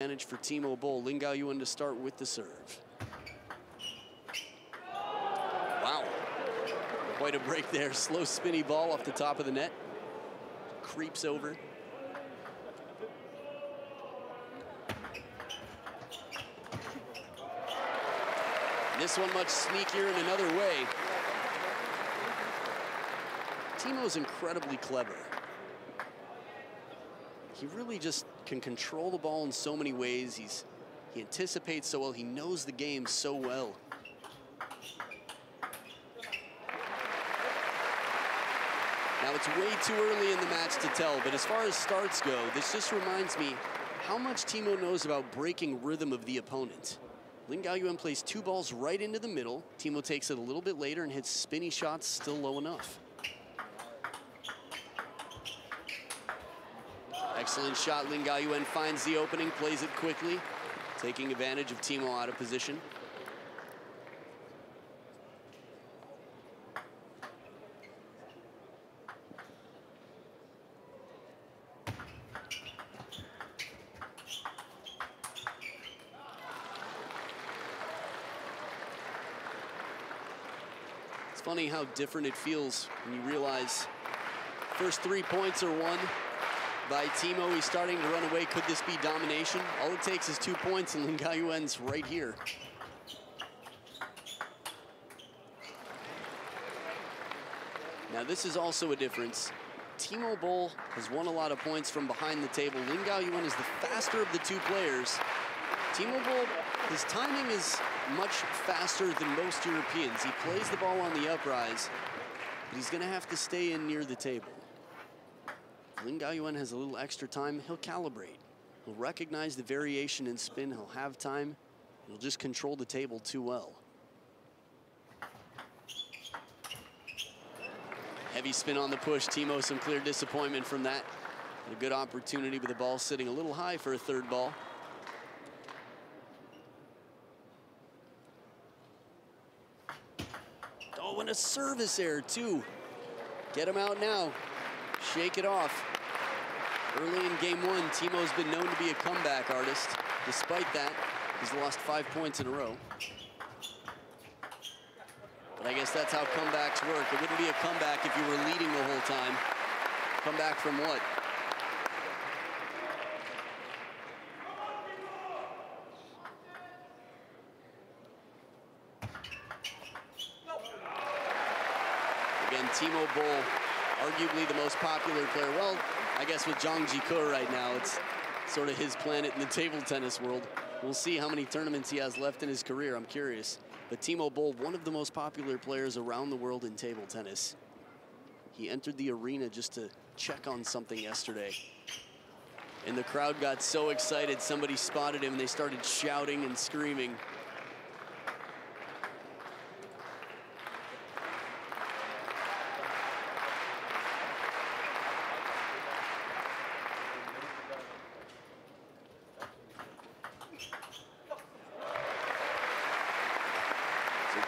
Advantage for Timo BOLL. LIN Gaoyuan to start with the serve. Wow. Quite a break there. Slow spinny ball off the top of the net. Creeps over. This one much sneakier in another way. Timo's incredibly clever. He really just can control the ball in so many ways. He anticipates so well. He knows the game so well. Now it's way too early in the match to tell, but as far as starts go, this just reminds me how much Timo knows about breaking rhythm of the opponent. LIN Gaoyuan plays two balls right into the middle. Timo takes it a little bit later and hits spinny shots still low enough. Excellent shot. LIN Gaoyuan finds the opening, plays it quickly, taking advantage of Timo out of position. It's funny how different it feels when you realize first 3 points are won by Timo. He's starting to run away. Could this be domination? All it takes is 2 points and LIN Gaoyuan's right here. Now this is also a difference. Timo BOLL has won a lot of points from behind the table. LIN Gaoyuan is the faster of the two players. Timo BOLL, his timing is much faster than most Europeans. He plays the ball on the uprise, but he's gonna have to stay in near the table. LIN Gaoyuan has a little extra time. He'll calibrate. He'll recognize the variation in spin. He'll have time. He'll just control the table too well. Heavy spin on the push. Timo, some clear disappointment from that. A good opportunity with the ball sitting a little high for a third ball. Oh, and a service error too. Get him out now. Shake it off. Early in game one, Timo's been known to be a comeback artist. Despite that, he's lost 5 points in a row. But I guess that's how comebacks work. It wouldn't be a comeback if you were leading the whole time. Comeback from what? Again, Timo BOLL, arguably the most popular player. Well, I guess with Zhang Jike right now, it's sort of his planet in the table tennis world. We'll see how many tournaments he has left in his career. I'm curious. But Timo BOLL, one of the most popular players around the world in table tennis. He entered the arena just to check on something yesterday. And the crowd got so excited, somebody spotted him and they started shouting and screaming.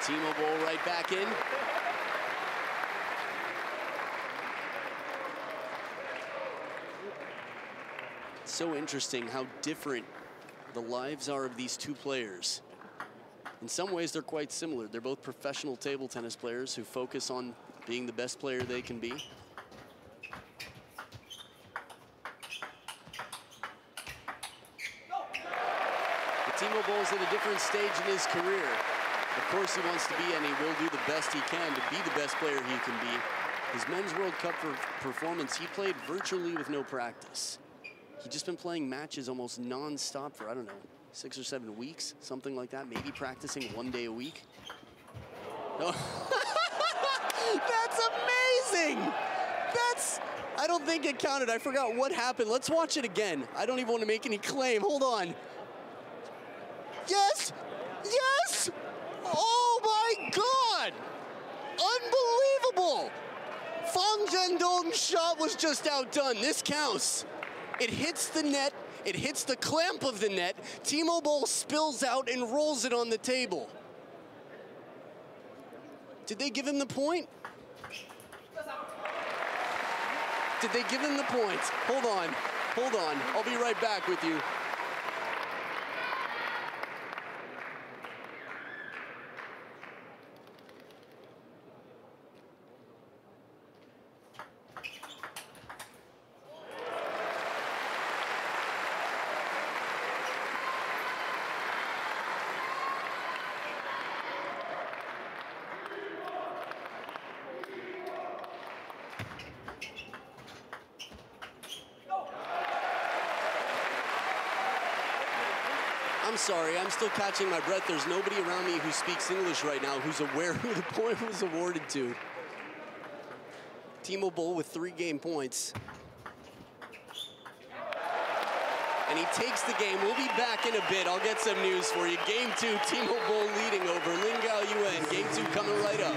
Timo BOLL right back in. It's so interesting how different the lives are of these two players. In some ways, they're quite similar. They're both professional table tennis players who focus on being the best player they can be. But Timo BOLL's at a different stage in his career. Of course he wants to be, and he will do the best he can to be the best player he can be. His Men's World Cup performance, he played virtually with no practice. He'd just been playing matches almost non-stop for, I don't know, 6 or 7 weeks, something like that, maybe practicing 1 day a week. Oh. That's amazing! I don't think it counted. I forgot what happened. Let's watch it again. I don't even want to make any claim. Hold on. Yes! Yes! Oh my God! Unbelievable! Fang Zhendong's shot was just outdone. This counts. It hits the net. It hits the clamp of the net. Timo BOLL spills out and rolls it on the table. Did they give him the point? Did they give him the points? Hold on. Hold on. I'll be right back with you. I'm sorry, I'm still catching my breath. There's nobody around me who speaks English right now who's aware who the point was awarded to. Timo Boll with 3 game points. And he takes the game. We'll be back in a bit. I'll get some news for you. Game 2, Timo Boll leading over LIN Gaoyuan. Game 2 coming right up.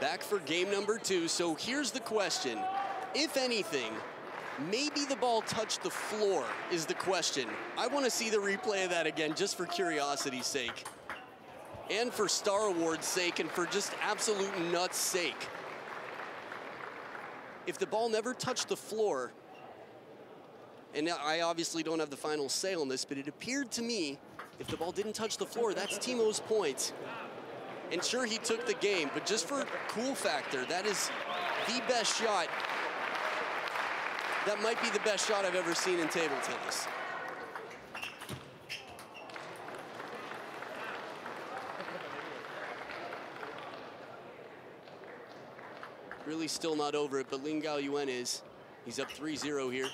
Back for game number 2. So here's the question. If anything, maybe the ball touched the floor is the question. I want to see the replay of that again just for curiosity's sake. And for Star Award's sake and for just absolute nuts sake. If the ball never touched the floor, and I obviously don't have the final say on this, but it appeared to me if the ball didn't touch the floor, that's Timo's point. And sure, he took the game, but just for cool factor, that is the best shot. That might be the best shot I've ever seen in table tennis. Really still not over it, but LIN Gaoyuan is. He's up 3-0 here.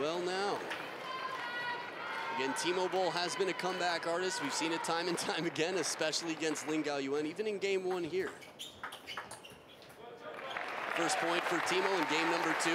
Well now, again, Timo Boll has been a comeback artist. We've seen it time and time again, especially against LIN Gaoyuan, even in game 1 here. First point for Timo in game number 2.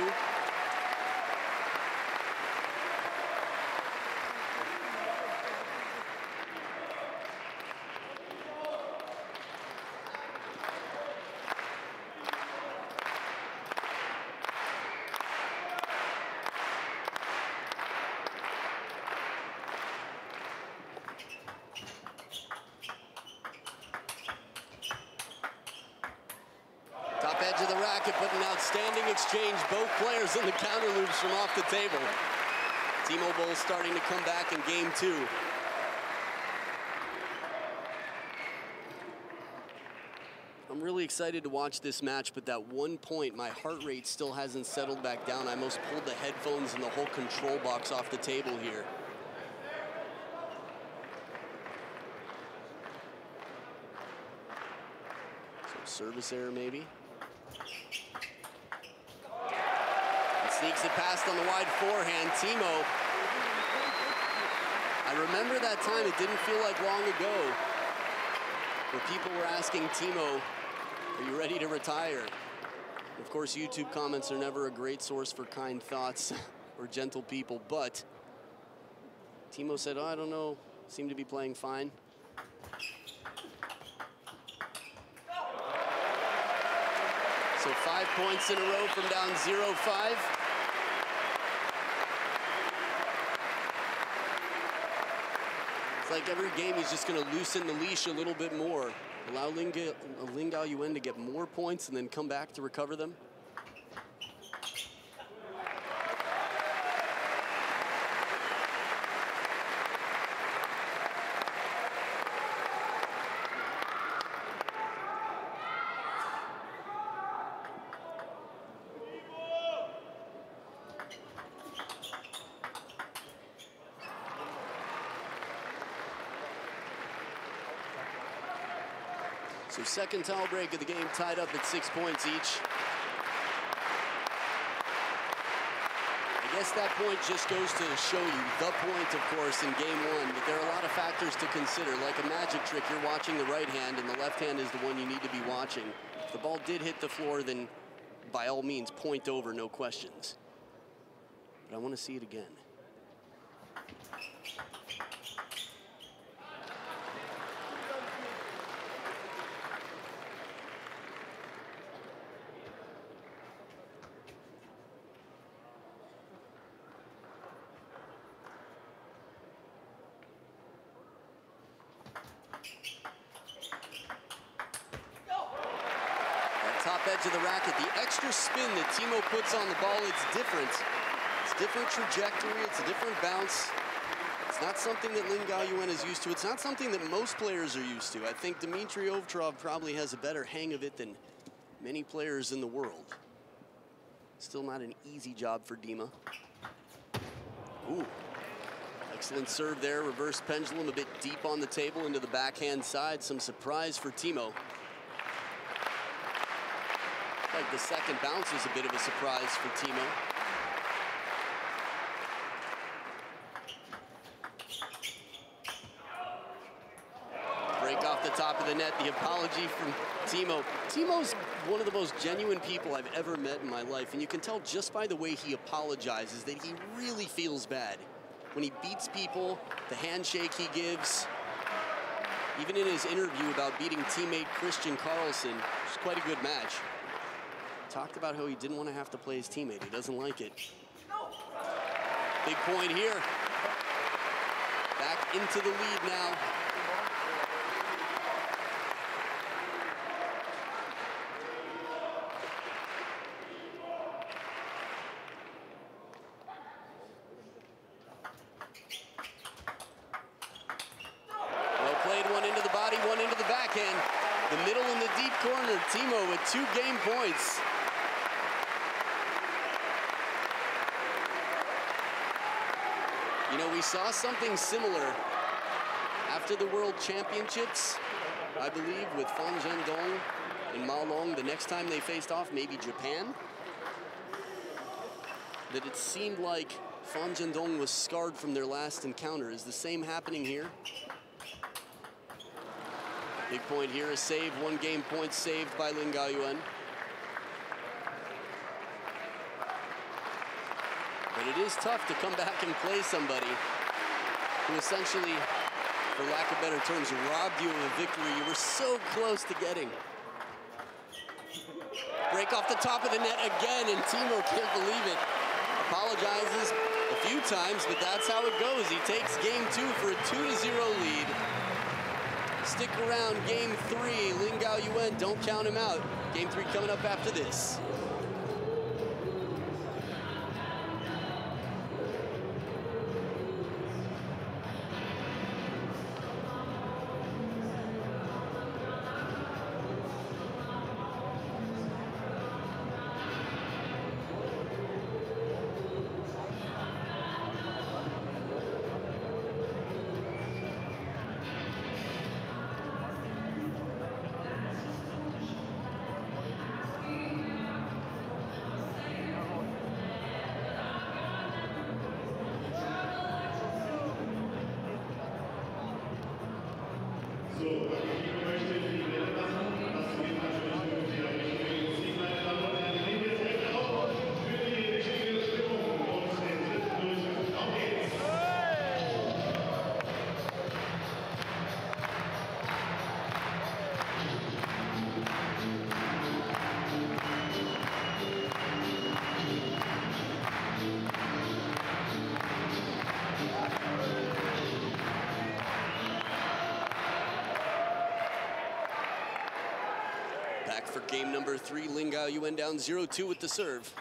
Edge of the racket, but an outstanding exchange. Both players in the counter loops from off the table. Timo Boll starting to come back in game 2. I'm really excited to watch this match, but that 1 point, my heart rate still hasn't settled back down. I almost pulled the headphones and the whole control box off the table here. Some service error maybe. Sneaks it past on the wide forehand. Timo. I remember that time, it didn't feel like long ago, where people were asking Timo, are you ready to retire? Of course, YouTube comments are never a great source for kind thoughts or gentle people, but Timo said, oh, I don't know, seem to be playing fine. So 5 points in a row from down 0-5. It's like every game he's just going to loosen the leash a little bit more, allow LIN Gaoyuan to get more points and then come back to recover them. So second towel break of the game, tied up at 6 points each. I guess that point just goes to show you the point, of course, in game one, but there are a lot of factors to consider. Like a magic trick, you're watching the right hand, and the left hand is the one you need to be watching. If the ball did hit the floor, then by all means, point over, no questions. But I want to see it again. Top edge of the racket, the extra spin that Timo puts on the ball, it's different. It's a different trajectory, it's a different bounce. It's not something that Lin Gaoyuan is used to. It's not something that most players are used to. I think Dmitry Ovtcharov probably has a better hang of it than many players in the world. Still not an easy job for Dima. Ooh, excellent serve there, reverse pendulum a bit deep on the table into the backhand side. Some surprise for Timo. Like the second bounce was a bit of a surprise for Timo. Break off the top of the net, the apology from Timo. Timo's one of the most genuine people I've ever met in my life, and you can tell just by the way he apologizes that he really feels bad. When he beats people, the handshake he gives, even in his interview about beating teammate Christian Carlsen, which is quite a good match, talked about how he didn't want to have to play his teammate. He doesn't like it. Big point here. Back into the lead now. Well played, one into the body, one into the backhand. The middle and the deep corner, Timo with 2 game points. You know, we saw something similar after the World Championships, I believe, with Fan Zhendong and Ma Long. The next time they faced off, maybe Japan, that it seemed like Fan Zhendong was scarred from their last encounter. Is the same happening here? Big point here, a save, 1 game point saved by Lin Gaoyuan. But it is tough to come back and play somebody who essentially, for lack of better terms, robbed you of a victory you were so close to getting. Break off the top of the net again, and Timo can't believe it. Apologizes a few times, but that's how it goes. He takes game 2 for a 2-0 lead. Stick around, game 3. Lin Gaoyuan, don't count him out. Game 3 coming up after this. For game number 3, Lin Gaoyuan down 0-2 with the serve.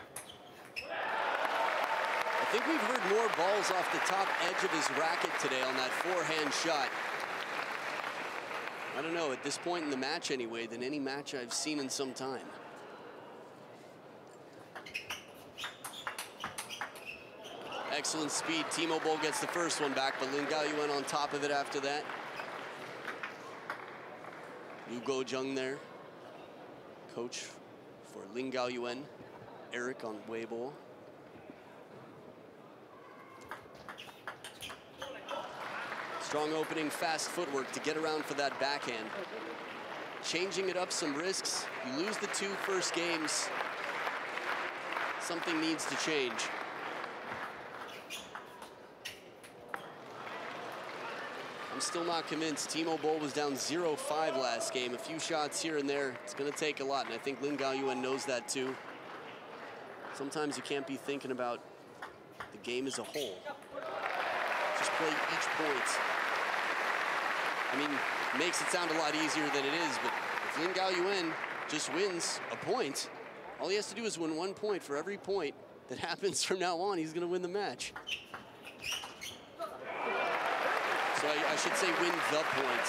I think we've heard more balls off the top edge of his racket today on that forehand shot. I don't know, at this point in the match anyway, than any match I've seen in some time. Excellent speed. Timo BOLL gets the first one back, but Lin Gaoyuan on top of it after that. Yu Go-jung there, coach for LIN Gaoyuan, Eric on Weibo. Strong opening, fast footwork to get around for that backhand. Changing it up, some risks. You lose the 2 first games, something needs to change. I'm still not convinced. Timo Boll was down 0-5 last game. A few shots here and there. It's going to take a lot, and I think LIN Gaoyuan knows that too. Sometimes you can't be thinking about the game as a whole. Just play each point. I mean, it makes it sound a lot easier than it is, but if LIN Gaoyuan just wins a point, all he has to do is win 1 point. For every point that happens from now on, he's going to win the match. So I should say win the point.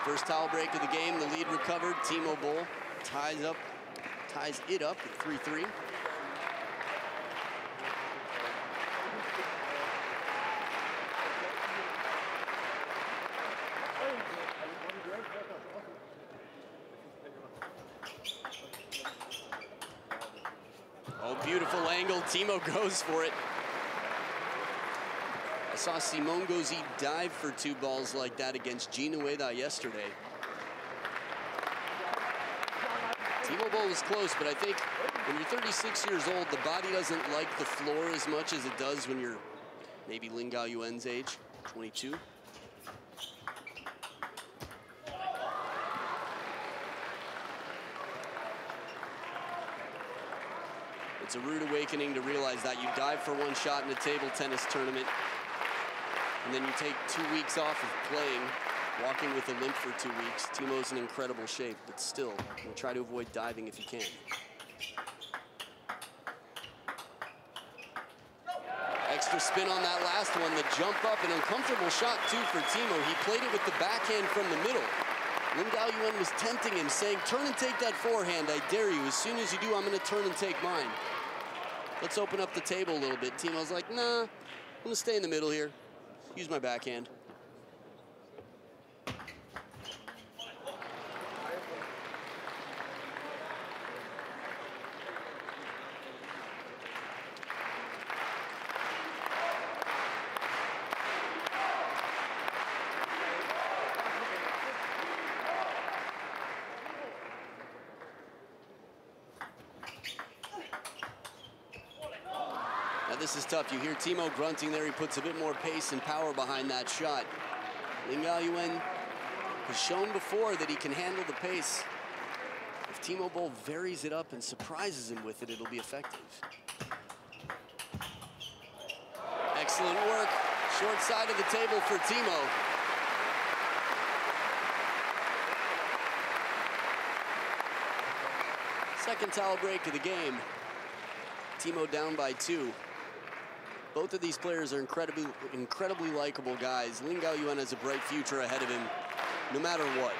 First towel break of the game, the lead recovered. Timo Boll ties it up at 3-3. Oh, beautiful angle. Timo goes for it. I saw Simone Gauzy dive for 2 balls like that against Gina Ueda yesterday. Timo Boll was close, but I think when you're 36 years old, the body doesn't like the floor as much as it does when you're maybe LIN Gaoyuan's age, 22. It's a rude awakening to realize that you dive for 1 shot in a table tennis tournament, and then you take 2 weeks off of playing, walking with a limp for 2 weeks. Timo's in incredible shape, but still, you'll try to avoid diving if you can. Extra spin on that last one, the jump up, an uncomfortable shot too for Timo. He played it with the backhand from the middle. LIN Gaoyuan was tempting him, saying, turn and take that forehand, I dare you. As soon as you do, I'm gonna turn and take mine. Let's open up the table a little bit. Timo's like, nah, I'm gonna stay in the middle here. Use my backhand. This is tough. You hear Timo grunting there. He puts a bit more pace and power behind that shot. LIN Gaoyuan has shown before that he can handle the pace. If Timo Boll varies it up and surprises him with it, it'll be effective. Excellent work. Short side of the table for Timo. Second towel break of the game. Timo down by 2. Both of these players are incredibly likable guys. LIN Gaoyuan has a bright future ahead of him, no matter what.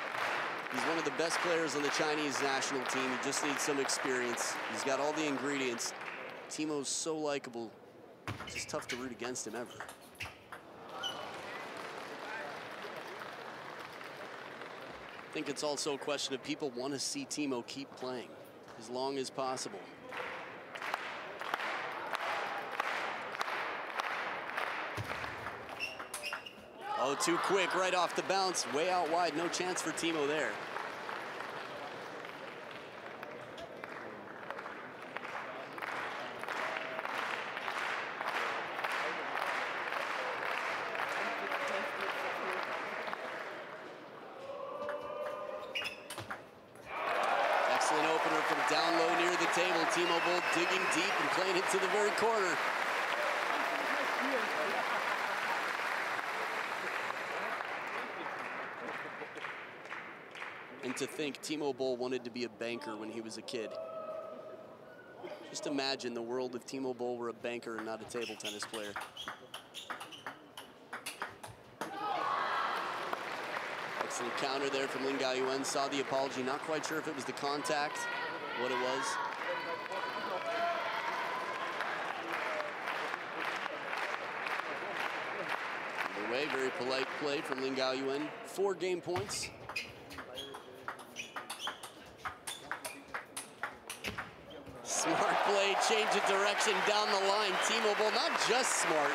He's one of the best players on the Chinese national team. He just needs some experience. He's got all the ingredients. Timo's so likable. It's just tough to root against him ever. I think it's also a question of people want to see Timo keep playing as long as possible. Oh, too quick, right off the bounce, way out wide, no chance for Timo there. Excellent opener from down low near the table. Timo Boll digging deep and playing it to the very corner. And to think Timo Boll wanted to be a banker when he was a kid. Just imagine the world if Timo Boll were a banker and not a table tennis player. Excellent counter there from LIN Gaoyuan. Saw the apology, not quite sure if it was the contact, what it was. The away. Very polite play from Lin Gaoyuan. 4 game points. Smart play, change of direction down the line. Timo BOLL, not just smart,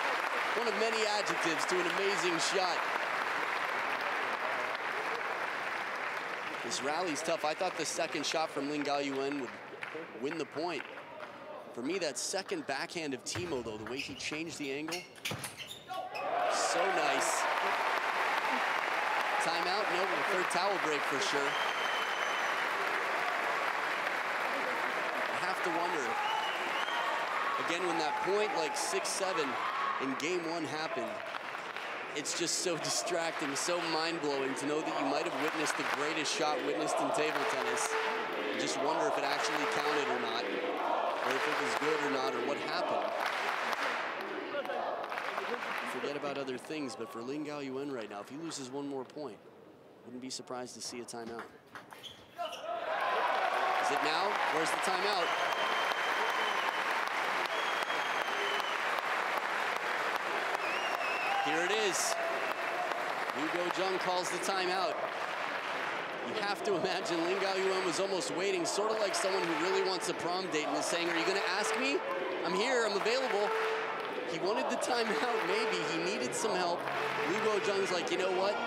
one of many adjectives to an amazing shot. This rally's tough. I thought the second shot from Lin Gaoyuan would win the point. For me, that second backhand of Timo, though, the way he changed the angle, so nice. Timeout? Nope, a third towel break for sure. I have to wonder, again, when that point like 6-7 in game 1 happened, it's just so distracting, so mind-blowing to know that you might have witnessed the greatest shot witnessed in table tennis. You just wonder if it actually counted or not, or if it was good or not, or what happened. Forget about other things, but for Lin Gaoyuan right now, if he loses one more point, wouldn't be surprised to see a timeout. Is it now? Where's the timeout? Here it is. Liu Guozheng calls the timeout. You have to imagine Lin Gaoyuan was almost waiting, sort of like someone who really wants a prom date and is saying, are you going to ask me? I'm here, I'm available. He wanted the timeout, maybe. He needed some help. Liu Guozheng's like, you know what?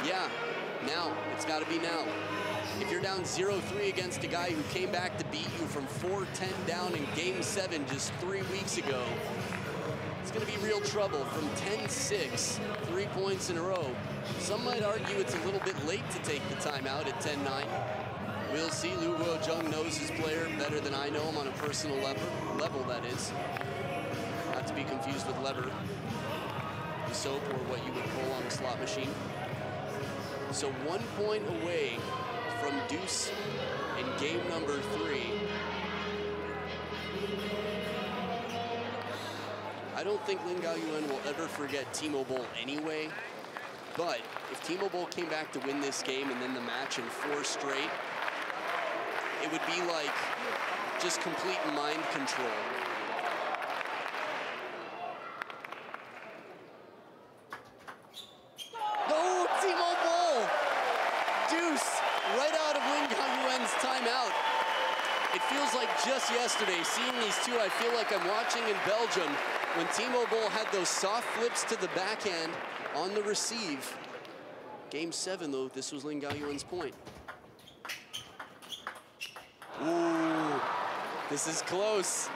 Yeah, now. It's got to be now. If you're down 0-3 against a guy who came back to beat you from 4-10 down in game 7 just 3 weeks ago, it's going to be real trouble. From 10-6, 3 points in a row. Some might argue it's a little bit late to take the timeout at 10-9. We'll see. Liu Guozheng knows his player better than I know him on a personal level, that is. Not to be confused with lever, the soap, or what you would pull on a slot machine. So 1 point away from deuce in game number 3. I don't think Lin Gaoyuan will ever forget Timo BOLL anyway, but if Timo BOLL came back to win this game and then the match in 4 straight, it would be like just complete mind control. No, Timo BOLL! Deuce, right out of Lin Gaoyuan's timeout. It feels like just yesterday, seeing these two, I feel like I'm watching in Belgium when Timo BOLL had those soft flips to the backhand on the receive. Game 7, though, this was Lin Gaoyuan's point. Ooh, this is close.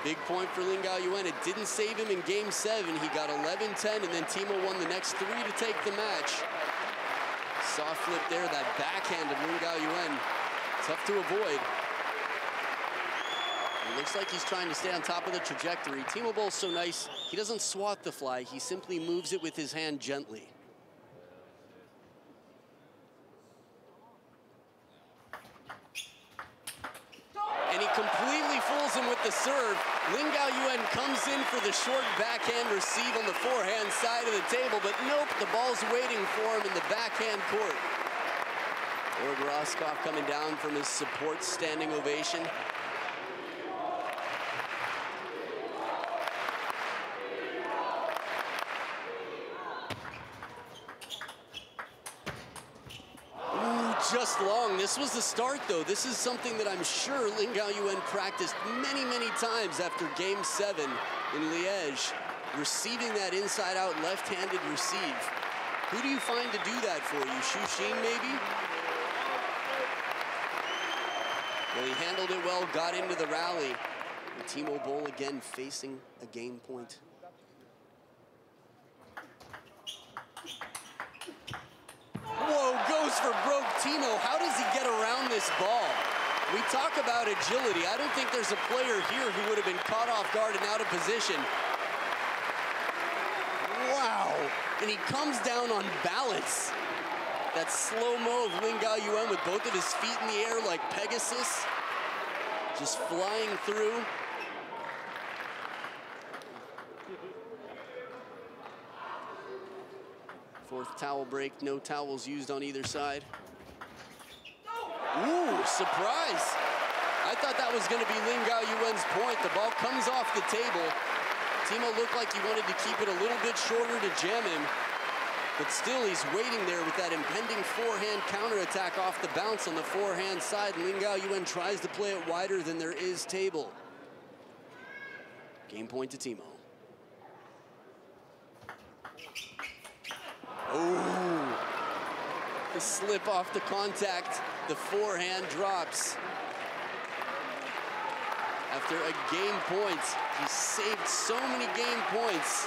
Big point for Lin Gaoyuan. It didn't save him in game 7. He got 11-10, and then Timo won the next 3 to take the match. Soft flip there, that backhand of Lin Gaoyuan. Tough to avoid. It looks like he's trying to stay on top of the trajectory. Timo BOLL's so nice, he doesn't swat the fly, he simply moves it with his hand gently. And he completely fools him with the serve. Lin Gaoyuan comes in for the short backhand receive on the forehand side of the table, but nope, the ball's waiting for him in the backhand court. Org Roskopf coming down from his support standing ovation. Just long. This was the start, though. This is something that I'm sure Lin Gaoyuan practiced many, many times after game 7 in Liège, receiving that inside-out left-handed receive. Who do you find to do that for you? Xu Xin, maybe? Well, he handled it well, got into the rally. And Timo BOLL again facing a game point. Whoa, goes for broke Timo. How does he get around this ball? We talk about agility. I don't think there's a player here who would have been caught off guard and out of position. Wow, and he comes down on balance. That slow-mo of Lin Gaoyuan with both of his feet in the air like Pegasus, just flying through. Fourth towel break, no towels used on either side. Ooh, surprise. I thought that was gonna be Lin Gaoyuan's point. The ball comes off the table. Timo looked like he wanted to keep it a little bit shorter to jam him, but still he's waiting there with that impending forehand counterattack off the bounce on the forehand side. Lin Gaoyuan tries to play it wider than there is table. Game point to Timo. Oh, the slip off the contact, the forehand drops. After a game point, he saved so many game points.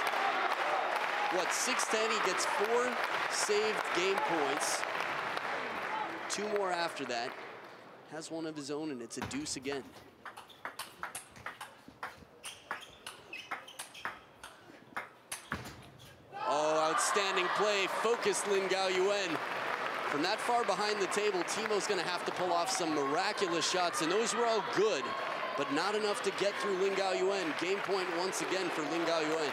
What, 6-10, he gets 4 saved game points. 2 more after that. Has one of his own, and it's a deuce again. Oh, outstanding play. Focused Lin Gaoyuan. From that far behind the table, Timo's gonna have to pull off some miraculous shots, and those were all good, but not enough to get through Lin Gaoyuan. Game point once again for Lin Gaoyuan.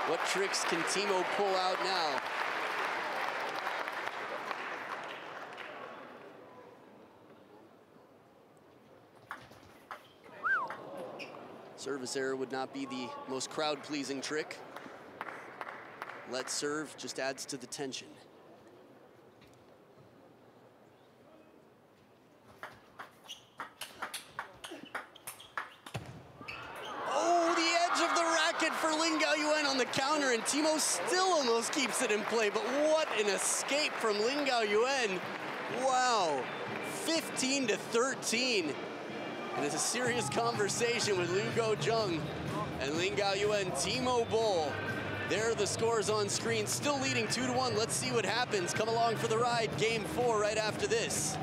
What tricks can Timo pull out now? Service error would not be the most crowd-pleasing trick. Let serve just adds to the tension. Oh, the edge of the racket for Lin Gaoyuan on the counter, and Timo still almost keeps it in play, but what an escape from Lin Gaoyuan. Wow, 15-13. And it's a serious conversation with Liu Guojung and Lin Gaoyuan. Timo BOLL. There are the scores on screen, still leading 2-1. Let's see what happens. Come along for the ride. Game 4 right after this.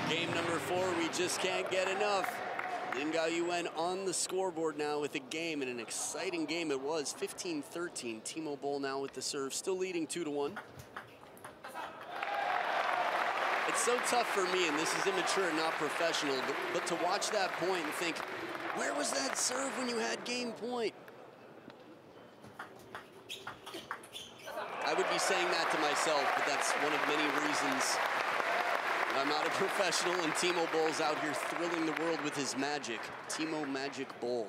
Game number 4, we just can't get enough. Lin Gaoyuan on the scoreboard now with a game, and an exciting game it was. 15-13. Timo BOLL now with the serve, still leading 2-1. It's so tough for me, and this is immature, not professional, but to watch that point and think, where was that serve when you had game point? I would be saying that to myself, but that's one of many reasons I'm not a professional, and Timo BOLL's out here thrilling the world with his magic. Timo Magic BOLL.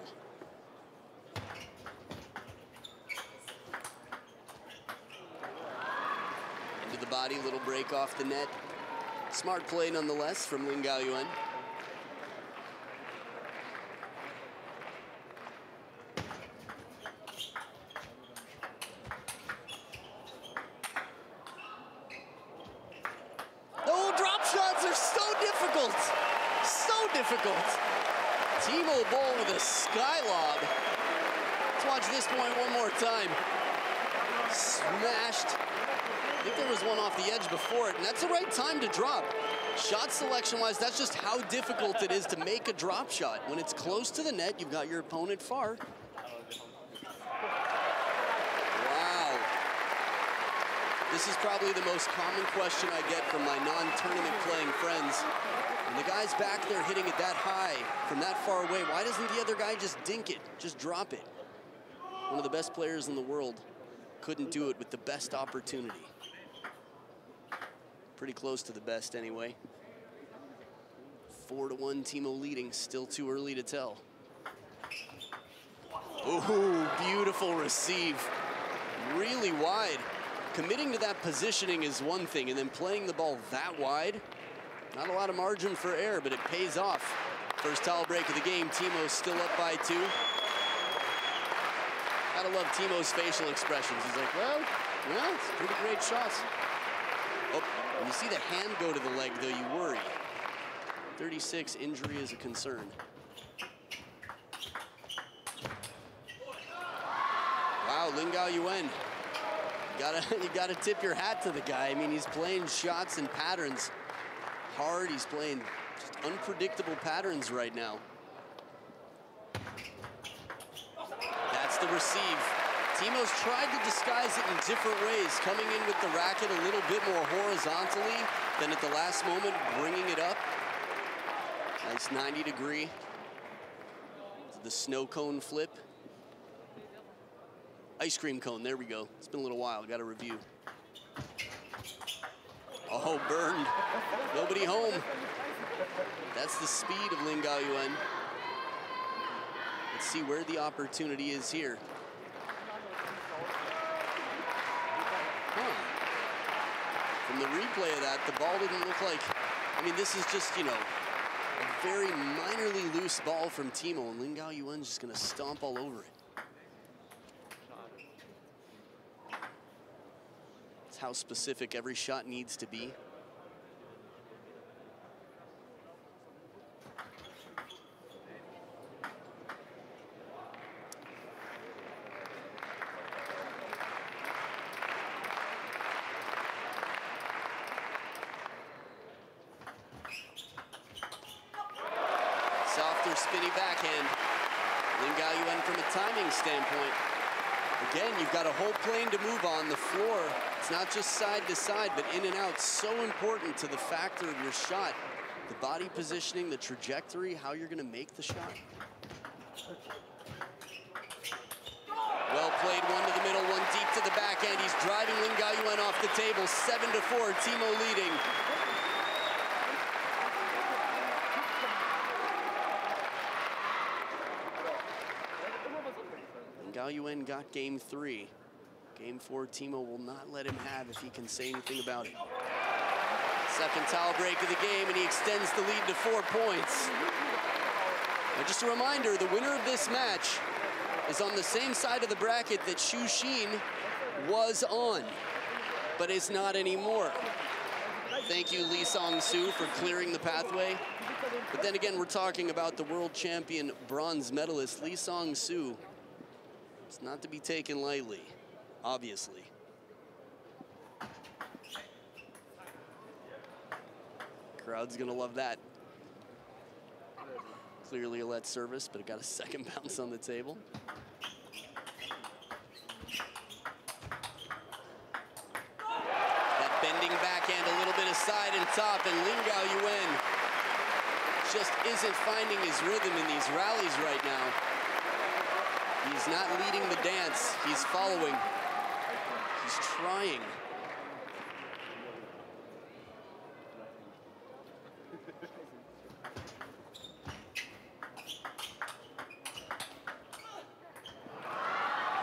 Into the body, little break off the net. Smart play nonetheless from Lin Gaoyuan. Timo BOLL with a skylog. Let's watch this point one more time. Smashed. I think there was one off the edge before it, and that's the right time to drop. Shot selection-wise, that's just how difficult it is to make a drop shot. When it's close to the net, you've got your opponent far. Wow. This is probably the most common question I get from my non-tournament playing friends. And the guy's back there hitting it that high from that far away. Why doesn't the other guy just dink it, just drop it? One of the best players in the world couldn't do it with the best opportunity. Pretty close to the best anyway. 4-1 Timo leading, still too early to tell. Ooh, beautiful receive. Really wide. committing to that positioning is one thing, and then playing the ball that wide, not a lot of margin for error, but it pays off. First towel break of the game, Timo's still up by 2. Gotta love Timo's facial expressions. He's like, well, yeah, it's a pretty great shot. Oh, when you see the hand go to the leg, though, you worry. 36, injury is a concern. Wow, LIN Gaoyuan. You gotta tip your hat to the guy. I mean, he's playing shots and patterns hard. He's playing just unpredictable patterns right now. That's the receive. Timo's tried to disguise it in different ways, coming in with the racket a little bit more horizontally than at the last moment, bringing it up. Nice 90-degree. The snow cone flip. Ice cream cone, there we go. It's been a little while, got a review. Oh, burned. Nobody home. That's the speed of LIN Gaoyuan. Let's see where the opportunity is here. From the replay of that, the ball didn't look like, I mean, this is just, you know, a very minorly loose ball from Timo, and LIN Gaoyuan's just gonna stomp all over it. That's how specific every shot needs to be. Softer, spinny backhand. LIN Gaoyuan from a timing standpoint. Again, you've got a whole plane to move on. The floor, it's not just side to side, but in and out. So important to the factor of your shot. The body positioning, the trajectory, how you're going to make the shot. Well played, one to the middle, one deep to the backhand. He's driving LIN Gaoyuan off the table. 7-4, Timo leading. Gaoyuan got game 3. Game 4, Timo will not let him have if he can say anything about it. Second towel break of the game, and he extends the lead to 4 points. Now just a reminder, the winner of this match is on the same side of the bracket that Xu Xin was on, but is not anymore. Thank you, Lee Song-soo, for clearing the pathway. But then again, we're talking about the world champion bronze medalist, Lee Song-soo. It's not to be taken lightly, obviously. Crowd's gonna love that. Clearly a let service, but it got a second bounce on the table. That bending backhand, a little bit of side and top, and LIN Gaoyuan just isn't finding his rhythm in these rallies right now. He's not leading the dance, he's following. He's trying.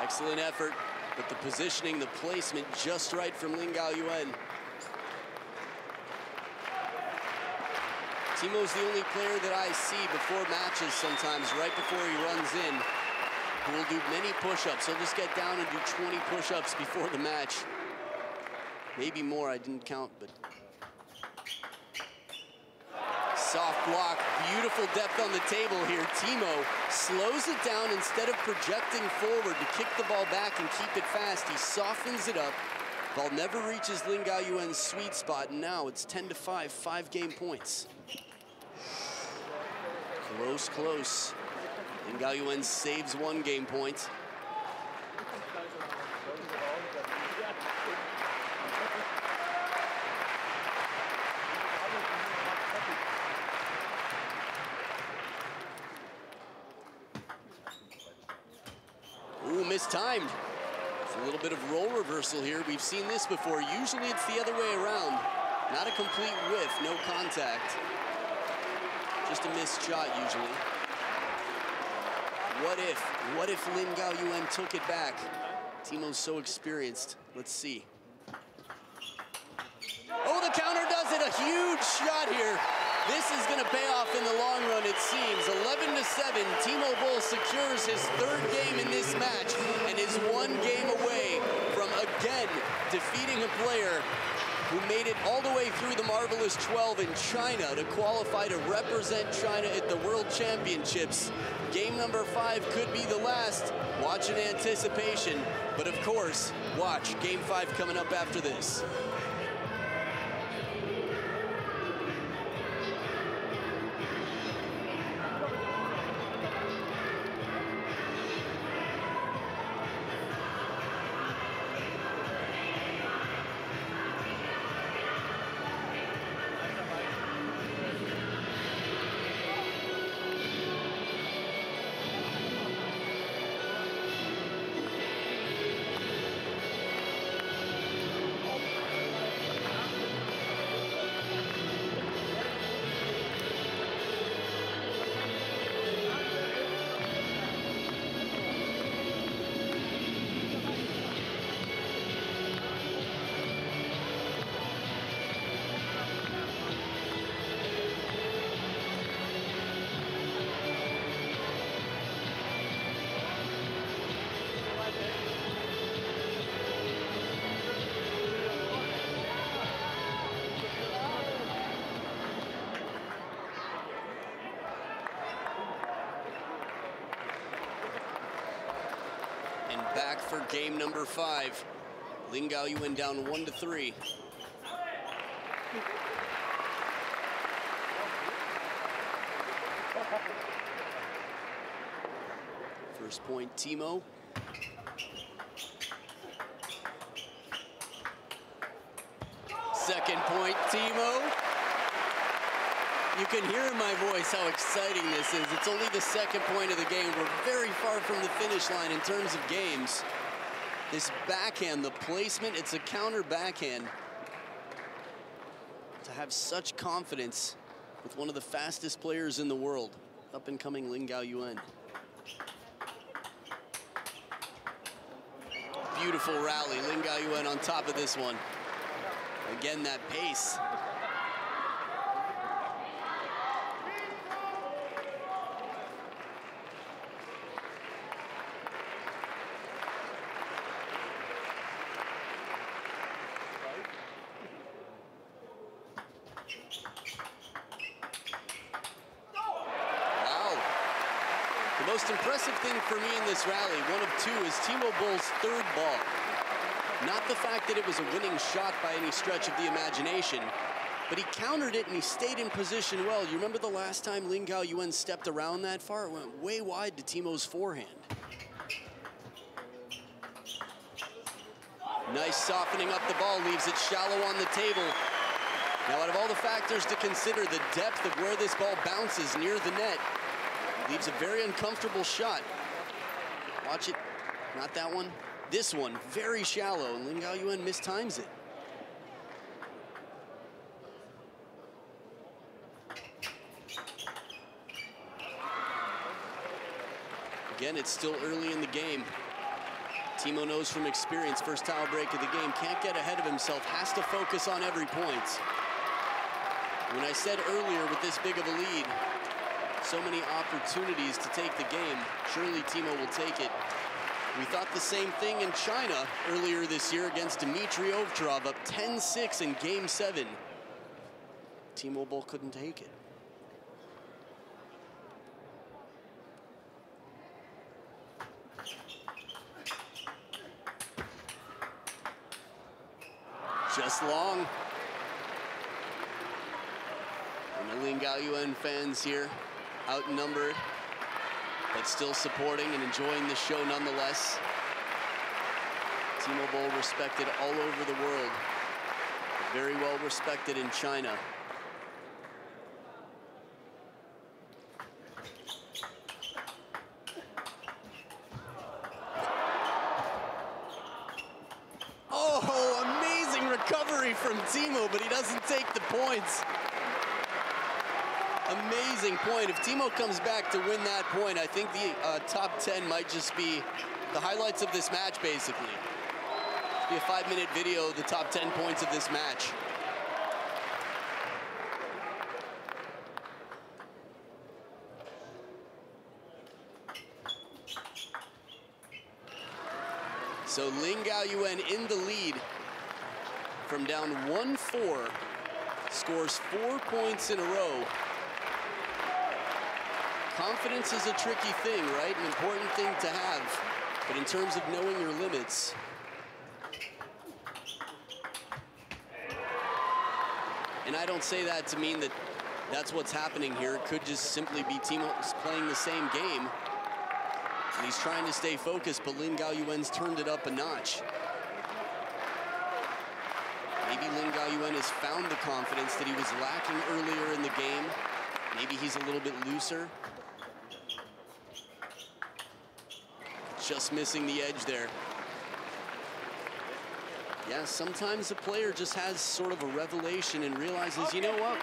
Excellent effort, but the positioning, the placement just right from LIN Gaoyuan. Timo's the only player that I see before matches sometimes, right before he runs in, who will do many push-ups. He'll just get down and do 20 push-ups before the match. Maybe more, I didn't count, but. Soft block, beautiful depth on the table here. Timo slows it down instead of projecting forward to kick the ball back and keep it fast. He softens it up. Ball never reaches LIN Gaoyuan's sweet spot, and now it's 10-5, 5-game points. Close, close. LIN Gaoyuan saves 1 game point. Ooh, mistimed. It's a little bit of role reversal here. We've seen this before. Usually it's the other way around. Not a complete whiff, no contact. Just a missed shot usually. What if LIN Gaoyuan took it back? Timo's so experienced. Let's see. it a huge shot here. This is going to pay off in the long run, it seems. 11-7, Timo Boll secures his third game in this match and is one game away from again defeating a player who made it all the way through the Marvelous 12 in China to qualify to represent China at the World Championships. Game number 5 could be the last. Watch in anticipation, but of course, watch Game 5 coming up after this. Back for game number 5. LIN Gaoyuan down 1-3. First point, Timo. Second point, Timo. You can hear in my voice how exciting this is. It's only the second point of the game. We're very far from the finish line in terms of games. This backhand, the placement, it's a counter backhand. To have such confidence with one of the fastest players in the world, up and coming LIN Gaoyuan. Beautiful rally, LIN Gaoyuan on top of this one. Again, that pace. The most impressive thing for me in this rally, one of 2, is Timo Boll's third ball. Not the fact that it was a winning shot by any stretch of the imagination, but he countered it and he stayed in position well. You remember the last time LIN Gaoyuan stepped around that far? It went way wide to Timo's forehand. Nice softening up the ball, leaves it shallow on the table. Now, out of all the factors to consider, the depth of where this ball bounces near the net leaves a very uncomfortable shot. Watch it, not that one. This one, very shallow, and LIN Gaoyuan mistimes it. Again, it's still early in the game. Timo knows from experience, first towel break of the game, can't get ahead of himself, has to focus on every point. When I said earlier with this big of a lead, so many opportunities to take the game, surely Timo will take it. We thought the same thing in China earlier this year against Dmitry Ovtcharov, up 10-6 in Game 7. Timo Boll couldn't take it. Just long. And the LIN Gaoyuan fans here, outnumbered, but still supporting and enjoying the show nonetheless. Timo Boll respected all over the world, very well respected in China. Oh, amazing recovery from Timo, but he doesn't take the points. Amazing point. If Timo comes back to win that point, I think the top 10 might just be the highlights of this match, basically. It'll be a 5-minute video of the top 10 points of this match. So Lin Gaoyuan in the lead from down 1-4, scores 4 points in a row. Confidence is a tricky thing, right? An important thing to have. But in terms of knowing your limits, and I don't say that to mean that that's what's happening here. It could just simply be Timo playing the same game. And he's trying to stay focused, but Lin Gaoyuan's turned it up a notch. Maybe Lin Gaoyuan has found the confidence that he was lacking earlier in the game. Maybe he's a little bit looser. Just missing the edge there. Yeah, sometimes a player just has sort of a revelation and realizes, you know what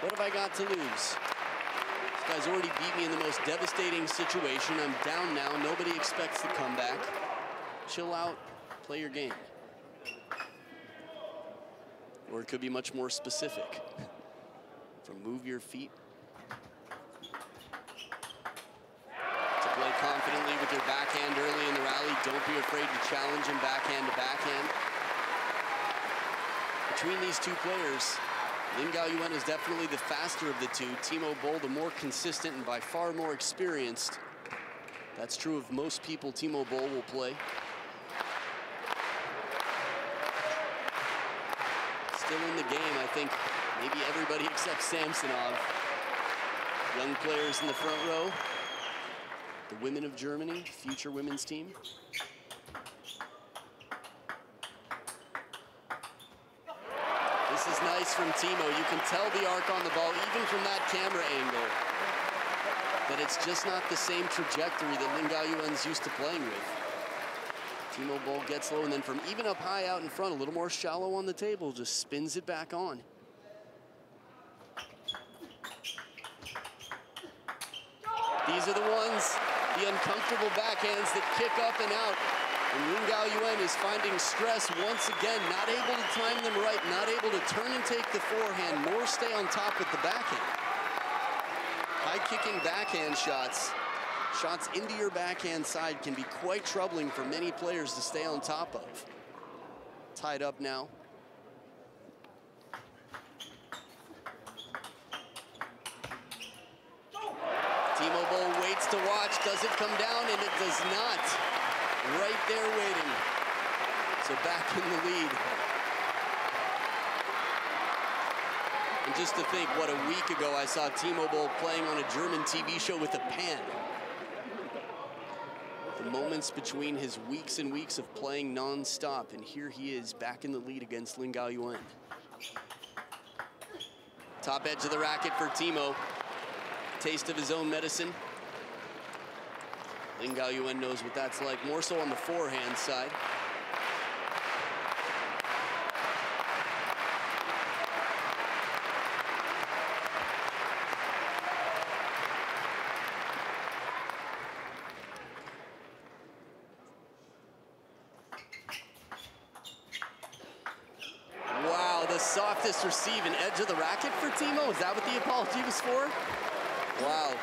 have I got to lose? This guy's already beat me in the most devastating situation. I'm down now, nobody expects the comeback. Chill out, play your game. Or it could be much more specific. From move your feet to play confidently with your backhand early in the rally. Don't be afraid to challenge him backhand to backhand. Between these two players, Lin Gaoyuan is definitely the faster of the two. Timo BOLL, the more consistent and by far more experienced. That's true of most people Timo BOLL will play. Still in the game, I think maybe everybody except Samsonov. Young players in the front row. The women of Germany, future women's team. This is nice from Timo. You can tell the arc on the ball, even from that camera angle, that it's just not the same trajectory that Lin Gaoyuan's used to playing with. Timo BOLL gets low, and then from even up high out in front, a little more shallow on the table, just spins it back on. These are the ones, the uncomfortable backhands that kick up and out. And Lin Gaoyuan is finding stress once again, not able to time them right, not able to turn and take the forehand, nor stay on top with the backhand. High-kicking backhand shots, shots into your backhand side can be quite troubling for many players to stay on top of. Tied up now. Timo BOLL waits to watch. Does it come down? And it does not. Right there waiting. So back in the lead. And just to think, what, a week ago I saw Timo BOLL playing on a German TV show with a pan. The moments between his weeks and weeks of playing non-stop, and here he is back in the lead against Lin Gaoyuan. Top edge of the racket for Timo. Taste of his own medicine. Lin Gaoyuan knows what that's like, more so on the forehand side. Wow, the softest receive and edge of the racket for Timo. Is that what the apology was for? Wow.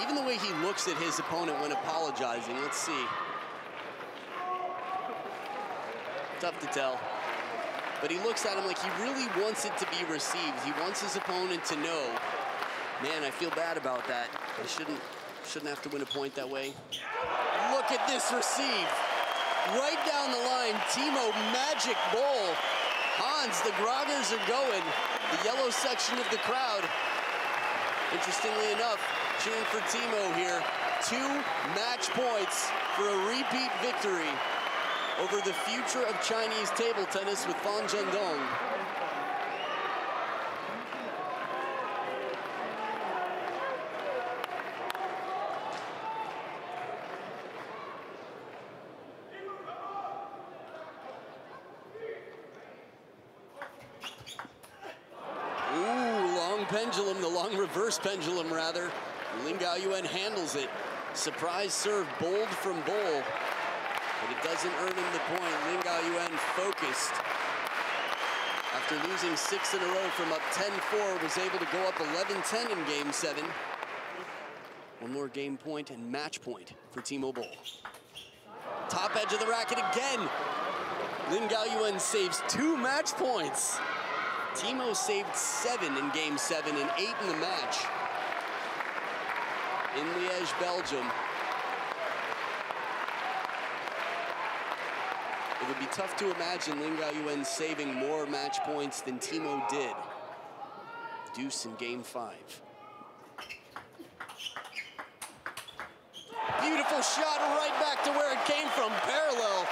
Even the way he looks at his opponent when apologizing, let's see. Tough to tell. But he looks at him like he really wants it to be received. He wants his opponent to know, man, I feel bad about that. I shouldn't have to win a point that way. Look at this receive. Right down the line, Timo magic BOLL. Hans, the groggers are going. The yellow section of the crowd, interestingly enough, cheering for Timo here. 2 match points for a repeat victory over the future of Chinese table tennis with Fan Zhendong. Pendulum, the long reverse pendulum rather. Lin Gaoyuan handles it. Surprise serve, bold from BOLL, but it doesn't earn him the point. Lin Gaoyuan focused. After losing 6 in a row from up 10-4, was able to go up 11-10 in game 7. One more game point and match point for Timo BOLL. Top edge of the racket again. Lin Gaoyuan saves 2 match points. Timo saved 7 in game 7 and 8 in the match. In Liège, Belgium. It would be tough to imagine Lin Gaoyuan saving more match points than Timo did. Deuce in game 5. Beautiful shot right back to where it came from, parallel.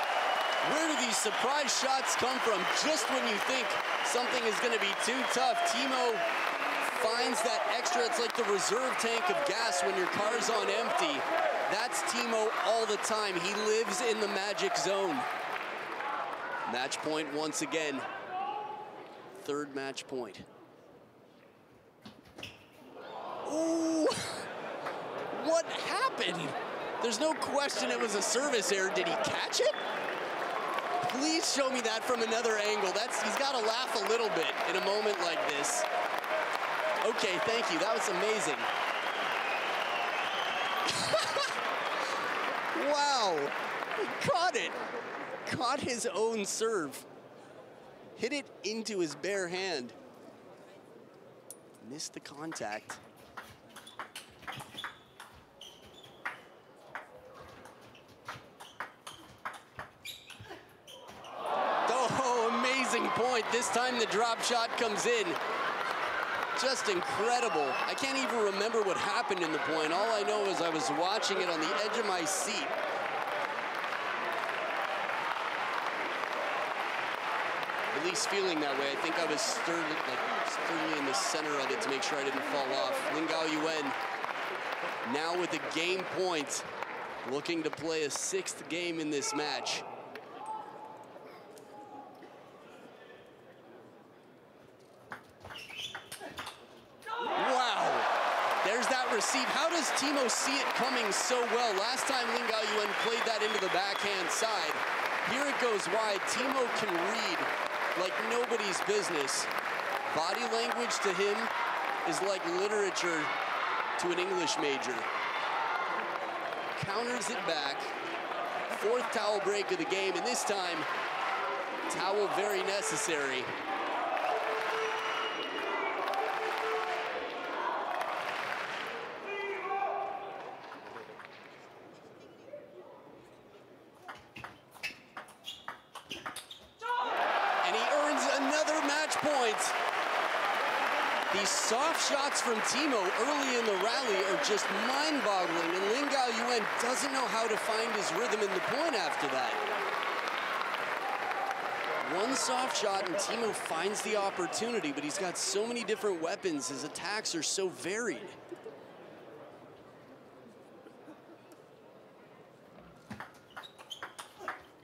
Where do these surprise shots come from? Just when you think something is gonna be too tough, Timo finds that extra. It's like the reserve tank of gas when your car's on empty. That's Timo all the time. He lives in the magic zone. Match point once again. 3rd match point. Ooh, what happened? There's no question it was a service error. Did he catch it? Please show me that from another angle. He's got to laugh a little bit in a moment like this. Okay, thank you. That was amazing. Wow, he caught it. Caught his own serve. Hit it into his bare hand. Missed the contact. Point. This time the drop shot comes in. Just incredible. I can't even remember what happened in the point. All I know is I was watching it on the edge of my seat. At least feeling that way. I think I was sturdily in the center of it to make sure I didn't fall off. Lin Gaoyuan now with a game point, looking to play a 6th game in this match. Receive. How does Timo see it coming so well? Last time Lin Gaoyuan played that into the backhand side. Here it goes wide. Timo can read like nobody's business. Body language to him is like literature to an English major. Counters it back. 4th towel break of the game, and this time, towel very necessary. These soft shots from Timo early in the rally are just mind-boggling, and Lin Gaoyuan doesn't know how to find his rhythm in the point after that. One soft shot and Timo finds the opportunity, but he's got so many different weapons. His attacks are so varied.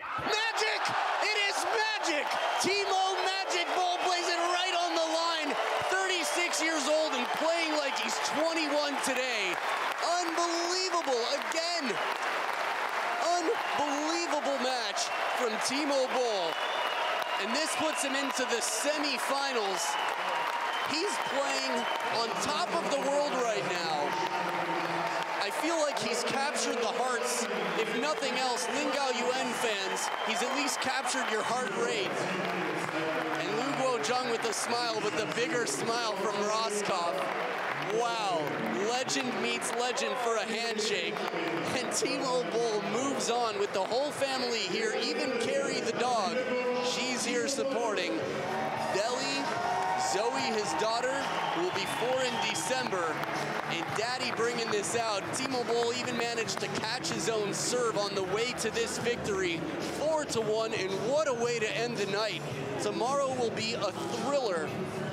Magic! It is magic! Timo Magic Bowl plays it right on the line. 36 years old and playing like he's 21 today. Unbelievable, again. Unbelievable match from Timo Boll. And this puts him into the semifinals. He's playing on top of the world right now. I feel like he's captured the hearts, if nothing else, Lin Gaoyuan fans, he's at least captured your heart rate. And Lu Guozheng with a smile, but the bigger smile from Roscoff. Wow, legend meets legend for a handshake. And Timo Boll moves on with the whole family here, even Carrie the dog. She's here supporting. Deli, Zoe, his daughter, who will be 4 in December, and Daddy bringing this out. Timo Boll even managed to catch his own serve on the way to this victory, 4-1, and what a way to end the night. Tomorrow will be a thriller.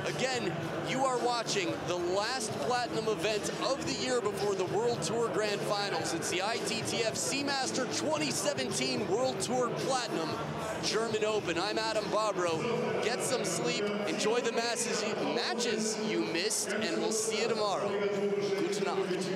Again, you are watching the last platinum event of the year before the World Tour Grand Finals. It's the ITTF Seamaster 2017 World Tour Platinum German Open. I'm Adam Bobrow. Get some sleep, enjoy the matches you missed, and we'll see you tomorrow. Gute Nacht.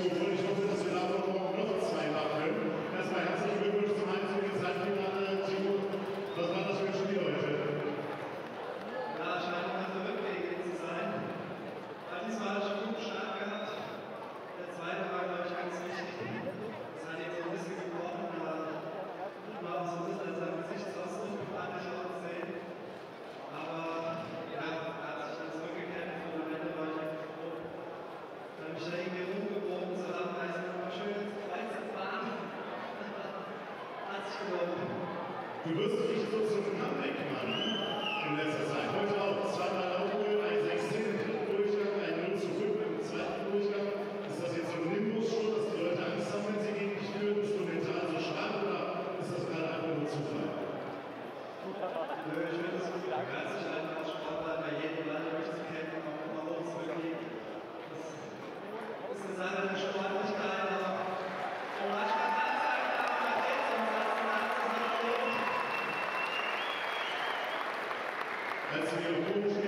Du wirst dich so zum Comeback machen in letzter Zeit. Heute auch zweimal aufgeholt, ein 16 im Durchgang, ein 0 zurück im zweiten Durchgang. Ist das jetzt so ein Nimbus schon, dass die Leute Angst haben, wenn sie gegen dich führen? Bist du mental so stark oder ist das gerade einfach nur Zufall? Ich finde das so begeistert, als Sportler bei jedem Ball durchzukämpfen, auch immer hochzubewegen. Das ist eine Sache der Sportlichkeit. Und manchmal kann es einfach nach rechts und nach links. Als du hier hochgehst,